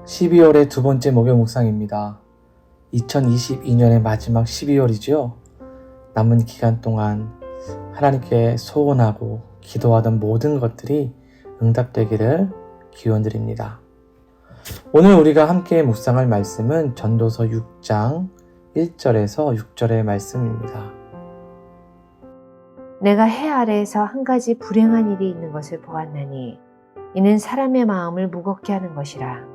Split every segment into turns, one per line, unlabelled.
12월의 두 번째 목요 묵상입니다. 2022년의 마지막 12월이죠. 남은 기간 동안 하나님께 소원하고 기도하던 모든 것들이 응답되기를 기원드립니다. 오늘 우리가 함께 묵상할 말씀은 전도서 6장 1절에서 6절의 말씀입니다.
내가 해 아래에서 한 가지 불행한 일이 있는 것을 보았나니 이는 사람의 마음을 무겁게 하는 것이라.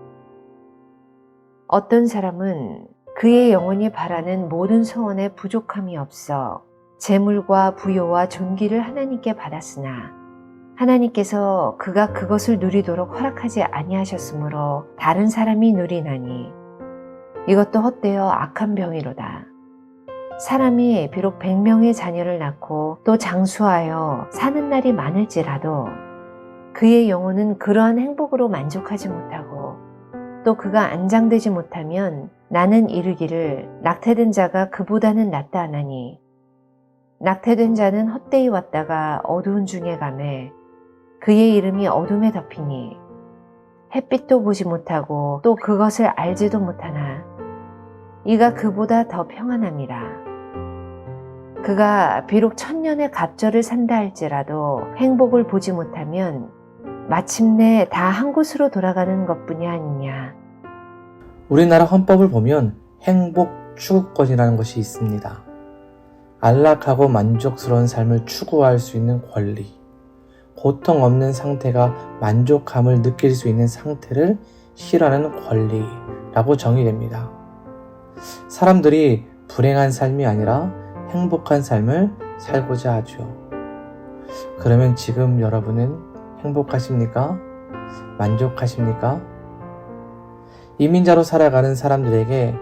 어떤 사람은 그의 영혼이 바라는 모든 소원에 부족함이 없어 재물과 부요와 존귀를 하나님께 받았으나 하나님께서 그가 그것을 누리도록 허락하지 아니하셨으므로 다른 사람이 누리나니 이것도 헛되어 악한 병이로다. 사람이 비록 100명의 자녀를 낳고 또 장수하여 사는 날이 많을지라도 그의 영혼은 그러한 행복으로 만족하지 못하고 또 그가 안장되지 못하면 나는 이르기를 낙태된 자가 그보다는 낫다 하나니 낙태된 자는 헛되이 왔다가 어두운 중에 가매 그의 이름이 어둠에 덮이니 햇빛도 보지 못하고 또 그것을 알지도 못하나 이가 그보다 더 평안함이라. 그가 비록 1000년의 갑절을 산다 할지라도 행복을 보지 못하면 마침내 다 한 곳으로 돌아가는 것뿐이 아니냐.
우리나라 헌법을 보면 행복 추구권이라는 것이 있습니다. 안락하고 만족스러운 삶을 추구할 수 있는 권리, 고통 없는 상태가 만족함을 느낄 수 있는 상태를 실현하는 권리라고 정의됩니다. 사람들이 불행한 삶이 아니라 행복한 삶을 살고자 하죠. 그러면 지금 여러분은 행복하십니까? 만족하십니까? 이민자로 살아가는 사람들에게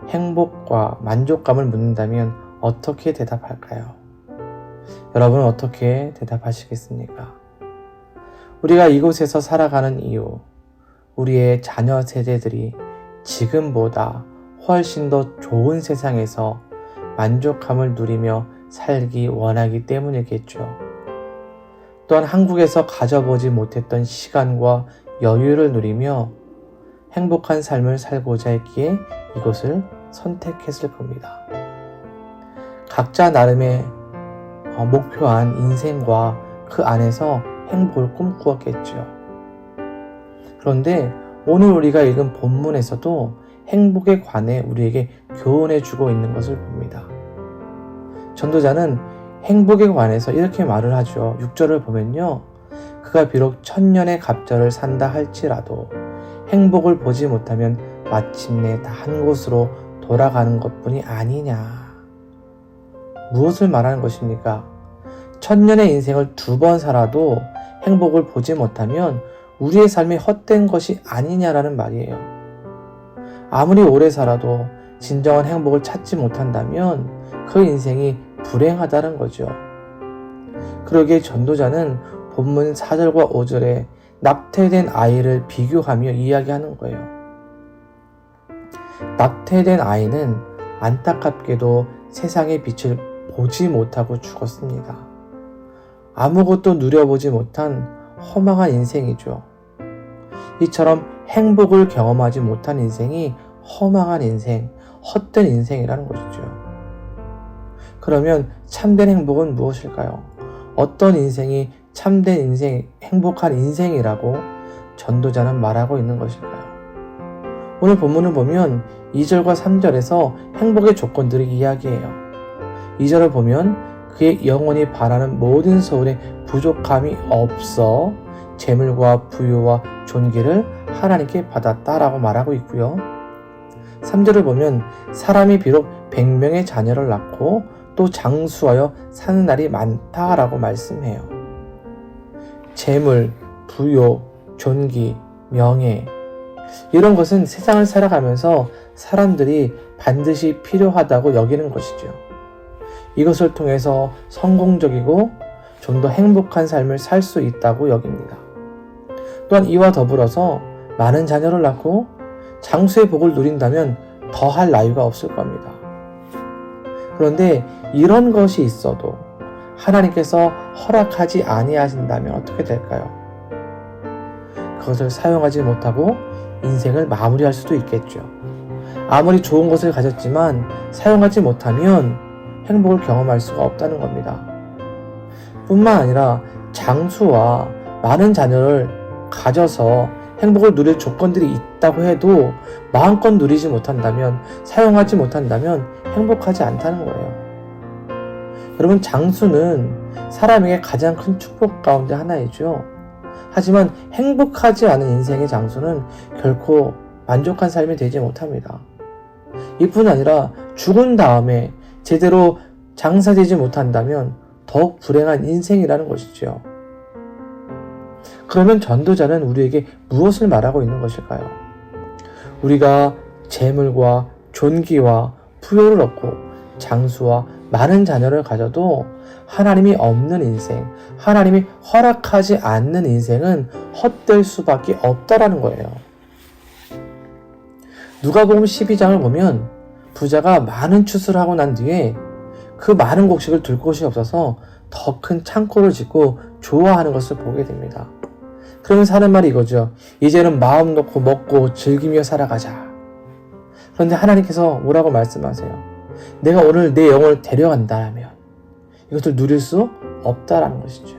행복과 만족감을 묻는다면 어떻게 대답할까요? 여러분은 어떻게 대답하시겠습니까? 우리가 이곳에서 살아가는 이유, 우리의 자녀 세대들이 지금보다 훨씬 더 좋은 세상에서 만족함을 누리며 살기 원하기 때문이겠죠. 또한 한국에서 가져보지 못했던 시간과 여유를 누리며 행복한 삶을 살고자 했기에 이곳을 선택했을 겁니다. 각자 나름의 목표한 인생과 그 안에서 행복을 꿈꾸었겠죠. 그런데 오늘 우리가 읽은 본문에서도 행복에 관해 우리에게 교훈해 주고 있는 것을 봅니다. 전도자는 행복에 관해서 이렇게 말을 하죠. 6절을 보면요. 그가 비록 1000년의 갑절을 산다 할지라도 행복을 보지 못하면 마침내 다 한 곳으로 돌아가는 것뿐이 아니냐. 무엇을 말하는 것입니까? 1000년의 인생을 2번 살아도 행복을 보지 못하면 우리의 삶이 헛된 것이 아니냐라는 말이에요. 아무리 오래 살아도 진정한 행복을 찾지 못한다면 그 인생이 불행하다는 거죠. 그러기에 전도자는 본문 4절과 5절에 낙태된 아이를 비교하며 이야기하는 거예요. 낙태된 아이는 안타깝게도 세상의 빛을 보지 못하고 죽었습니다. 아무것도 누려보지 못한 허망한 인생이죠. 이처럼 행복을 경험하지 못한 인생이 허망한 인생, 헛된 인생이라는 것이죠. 그러면 참된 행복은 무엇일까요? 어떤 인생이 참된 인생, 행복한 인생이라고 전도자는 말하고 있는 것일까요? 오늘 본문을 보면 2절과 3절에서 행복의 조건들을 이야기해요. 2절을 보면 그의 영혼이 바라는 모든 소원에 부족함이 없어 재물과 부요와 존귀를 하나님께 받았다라고 말하고 있고요. 3절을 보면 사람이 비록 100명의 자녀를 낳고 또 장수하여 사는 날이 많다라고 말씀해요. 재물, 부요, 존귀, 명예 이런 것은 세상을 살아가면서 사람들이 반드시 필요하다고 여기는 것이죠. 이것을 통해서 성공적이고 좀 더 행복한 삶을 살 수 있다고 여깁니다. 또한 이와 더불어서 많은 자녀를 낳고 장수의 복을 누린다면 더할 나위가 없을 겁니다. 그런데 이런 것이 있어도 하나님께서 허락하지 아니하신다면 어떻게 될까요? 그것을 사용하지 못하고 인생을 마무리할 수도 있겠죠. 아무리 좋은 것을 가졌지만 사용하지 못하면 행복을 경험할 수가 없다는 겁니다. 뿐만 아니라 장수와 많은 자녀를 가져서 행복을 누릴 조건들이 있다고 해도 마음껏 누리지 못한다면, 사용하지 못한다면 행복하지 않다는 거예요. 여러분, 장수는 사람에게 가장 큰 축복 가운데 하나이죠. 하지만 행복하지 않은 인생의 장수는 결코 만족한 삶이 되지 못합니다. 이뿐 아니라 죽은 다음에 제대로 장사되지 못한다면 더욱 불행한 인생이라는 것이죠. 그러면 전도자는 우리에게 무엇을 말하고 있는 것일까요? 우리가 재물과 존귀와 부요를 얻고 장수와 많은 자녀를 가져도 하나님이 없는 인생, 하나님이 허락하지 않는 인생은 헛될 수밖에 없다라는 거예요. 누가복음 12장을 보면 부자가 많은 추수를 하고 난 뒤에 그 많은 곡식을 둘 곳이 없어서 더 큰 창고를 짓고 좋아하는 것을 보게 됩니다. 그러면서 하는 말이 이거죠. 이제는 마음 놓고 먹고 즐기며 살아가자. 그런데 하나님께서 뭐라고 말씀하세요? 내가 오늘 내 영혼을 데려간다면 이것을 누릴 수 없다라는 것이죠.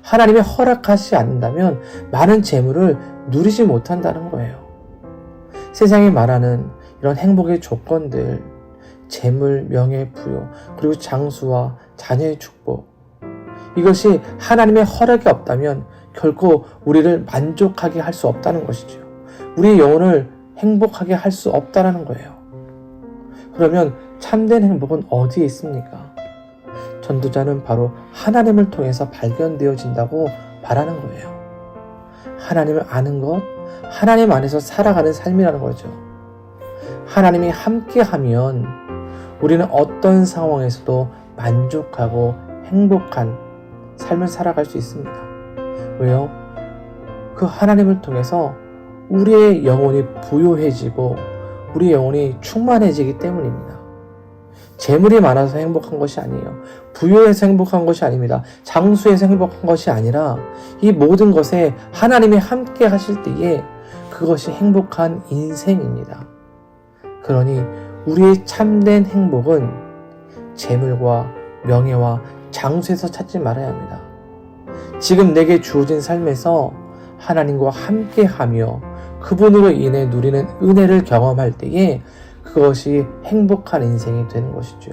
하나님이 허락하지 않는다면 많은 재물을 누리지 못한다는 거예요. 세상이 말하는 이런 행복의 조건들, 재물, 명예, 부요, 그리고 장수와 자녀의 축복, 이것이 하나님의 허락이 없다면 결코 우리를 만족하게 할 수 없다는 것이죠. 우리의 영혼을 행복하게 할 수 없다는 거예요. 그러면 참된 행복은 어디에 있습니까? 전도자는 바로 하나님을 통해서 발견되어진다고 말하는 거예요. 하나님을 아는 것, 하나님 안에서 살아가는 삶이라는 거죠. 하나님이 함께하면 우리는 어떤 상황에서도 만족하고 행복한 삶을 살아갈 수 있습니다. 왜요? 그 하나님을 통해서 우리의 영혼이 부요해지고 우리의 영혼이 충만해지기 때문입니다. 재물이 많아서 행복한 것이 아니에요. 부요해서 행복한 것이 아닙니다. 장수해서 행복한 것이 아니라 이 모든 것에 하나님이 함께 하실 때에 그것이 행복한 인생입니다. 그러니 우리의 참된 행복은 재물과 명예와 장수에서 찾지 말아야 합니다. 지금 내게 주어진 삶에서 하나님과 함께하며 그분으로 인해 누리는 은혜를 경험할 때에 그것이 행복한 인생이 되는 것이죠.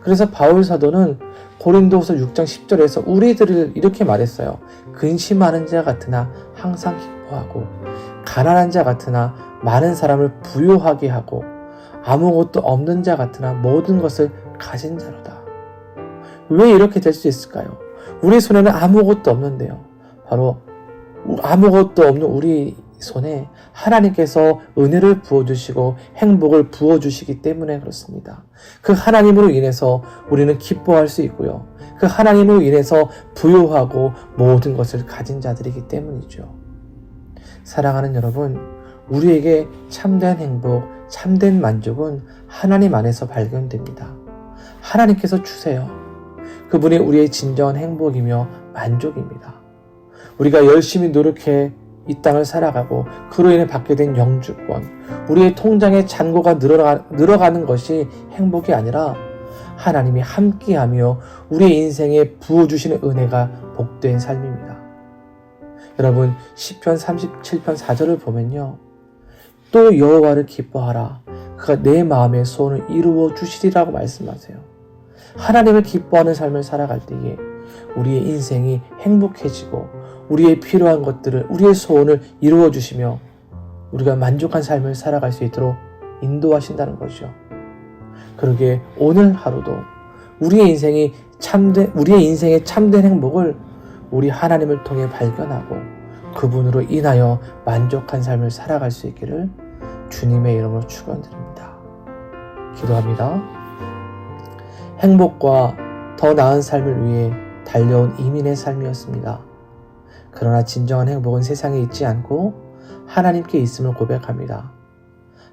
그래서 바울 사도는 고린도후서 6장 10절에서 우리들을 이렇게 말했어요. 근심하는 자 같으나 항상 기뻐하고 가난한 자 같으나 많은 사람을 부요하게 하고 아무것도 없는 자 같으나 모든 것을 가진 자로다. 왜 이렇게 될 수 있을까요? 우리 손에는 아무것도 없는데요. 바로 아무것도 없는 우리 손에 하나님께서 은혜를 부어주시고 행복을 부어주시기 때문에 그렇습니다. 그 하나님으로 인해서 우리는 기뻐할 수 있고요. 그 하나님으로 인해서 부요하고 모든 것을 가진 자들이기 때문이죠. 사랑하는 여러분, 우리에게 참된 행복, 참된 만족은 하나님 안에서 발견됩니다. 하나님께서 주세요. 그분이 우리의 진정한 행복이며 만족입니다. 우리가 열심히 노력해 이 땅을 살아가고 그로 인해 받게 된 영주권, 우리의 통장에 잔고가 늘어가는 것이 행복이 아니라 하나님이 함께하며 우리의 인생에 부어주시는 은혜가 복된 삶입니다. 여러분, 시편 37편 4절을 보면요. 또 여호와를 기뻐하라. 그가 내 마음의 소원을 이루어 주시리라고 말씀하세요. 하나님을 기뻐하는 삶을 살아갈 때에 우리의 인생이 행복해지고 우리의 필요한 것들을, 우리의 소원을 이루어 주시며 우리가 만족한 삶을 살아갈 수 있도록 인도하신다는 거죠. 그러기에 오늘 하루도 우리의 인생의 참된 행복을 우리 하나님을 통해 발견하고 그분으로 인하여 만족한 삶을 살아갈 수 있기를 주님의 이름으로 축원드립니다. 기도합니다. 행복과 더 나은 삶을 위해 달려온 이민의 삶이었습니다. 그러나 진정한 행복은 세상에 있지 않고 하나님께 있음을 고백합니다.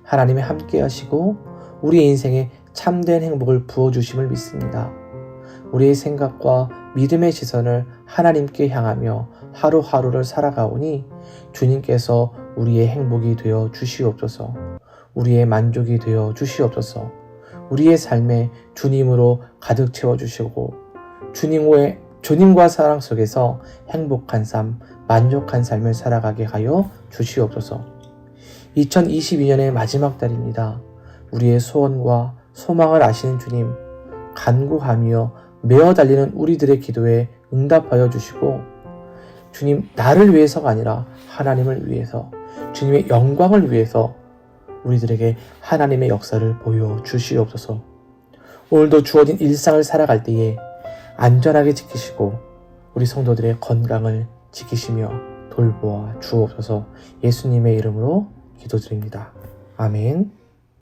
하나님이 함께 하시고 우리 인생에 참된 행복을 부어주심을 믿습니다. 우리의 생각과 믿음의 시선을 하나님께 향하며 하루하루를 살아가오니 주님께서 우리의 행복이 되어 주시옵소서. 우리의 만족이 되어 주시옵소서. 우리의 삶에 주님으로 가득 채워주시고 주님과 사랑 속에서 행복한 삶, 만족한 삶을 살아가게 하여 주시옵소서. 2022년의 마지막 달입니다. 우리의 소원과 소망을 아시는 주님, 간구하며 메어 달리는 우리들의 기도에 응답하여 주시고 주님, 나를 위해서가 아니라 하나님을 위해서, 주님의 영광을 위해서 우리들에게 하나님의 역사를 보여주시옵소서. 오늘도 주어진 일상을 살아갈 때에 안전하게 지키시고 우리 성도들의 건강을 지키시며 돌보아 주옵소서. 예수님의 이름으로 기도드립니다. 아멘.